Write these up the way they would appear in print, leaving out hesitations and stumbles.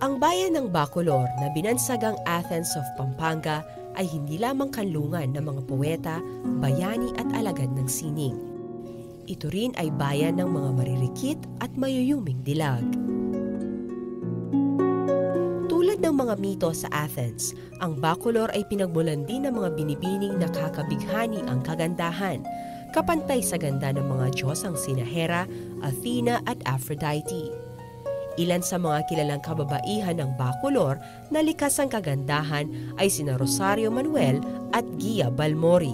Ang bayan ng Bacolor na binansagang Athens of Pampanga ay hindi lamang kanlungan ng mga poeta, bayani at alagad ng sining. Ito rin ay bayan ng mga maririkit at mayuyuming dilag. Tulad ng mga mito sa Athens, ang Bacolor ay pinagmulan din ng mga binibining nakakabighani ang kagandahan, kapantay sa ganda ng mga diyosang sina Hera, Athena at Aphrodite. Ilan sa mga kilalang kababaihan ng Bacolor na likas ang kagandahan ay sina Rosario Manuel at Gia Balmori.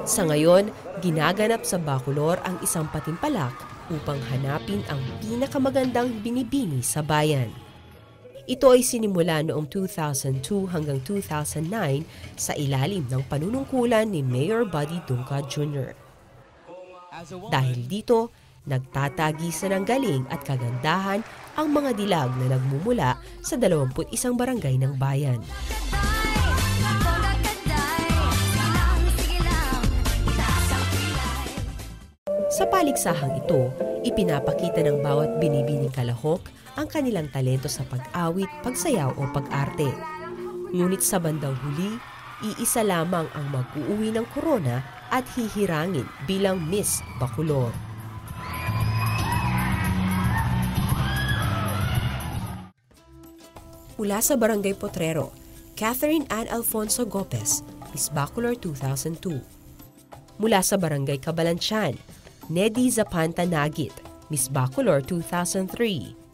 Sa ngayon, ginaganap sa Bacolor ang isang patimpalak upang hanapin ang pinakamagandang binibini sa bayan. Ito ay sinimula noong 2002 hanggang 2009 sa ilalim ng panunungkulan ni Mayor Buddy Dunca Jr. Dahil dito, nagtatagisa ng galing at kagandahan ang mga dilag na nagmumula sa 21 barangay ng bayan. Sa paliksahang ito, ipinapakita ng bawat binibining kalahok ang kanilang talento sa pag-awit, pagsayaw o pag-arte. Ngunit sa bandang huli, iisa lamang ang mag-uuwi ng korona at hihirangin bilang Miss Bacolor. Mula sa Barangay Potrero, Catherine Ann Alfonso Gopez, Miss Bacolor 2002. Mula sa Barangay Cabalantian, Nedy Zapanta Nagit, Miss Bacolor 2003.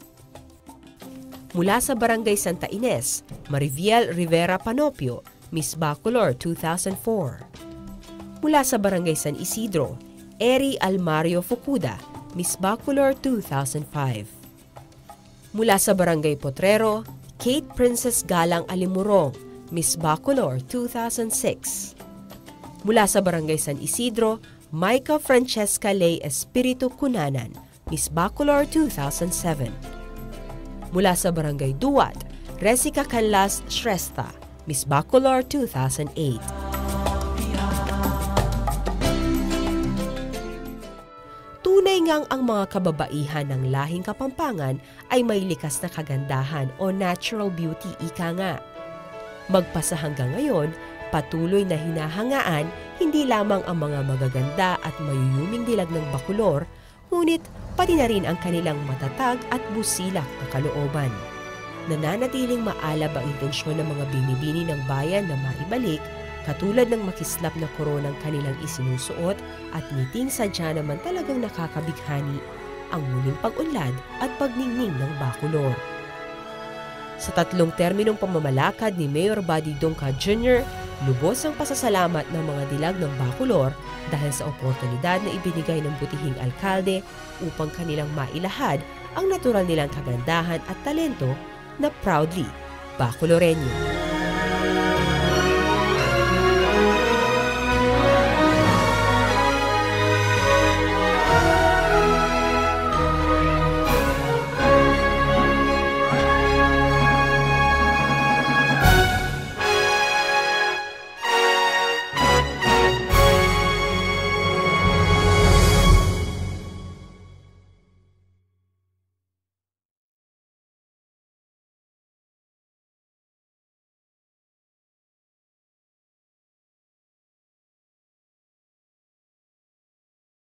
Mula sa Barangay Santa Ines, Mariviel Rivera Panopio, Miss Bacolor 2004. Mula sa Barangay San Isidro, Eri Almario Fukuda, Miss Bacolor 2005. Mula sa Barangay Potrero, Kate Princess Galang Alimurong, Miss Bacolor 2006. Mula sa Barangay San Isidro, Micah Francesca Ley Espiritu Cunanan, Miss Bacolor 2007. Mula sa Barangay Duat, Resica Canlas Shrestha, Miss Bacolor 2008. Tunay ngang ang mga kababaihan ng lahing Kapampangan ay may likas na kagandahan o natural beauty ika nga. Magpasa hanggang ngayon, patuloy na hinahangaan hindi lamang ang mga magaganda at mayuyuming dilag ng Bacolor, ngunit pati na rin ang kanilang matatag at busilak na kalooban. Nananatiling maalab ang intensyon ng mga binibini ng bayan na maibalik, katulad ng makislap na koronang kanilang isinusuot at ngiting sadya naman talagang nakakabighani ang muling pag-unlad at pagningning ng Bacolor. Sa 3 terminong pamamalakad ni Mayor Buddy Dunca Jr., lubos ang pasasalamat ng mga dilag ng Bacolor dahil sa oportunidad na ibinigay ng butihing alkalde upang kanilang mailahad ang natural nilang kagandahan at talento na proudly Bacoloreño.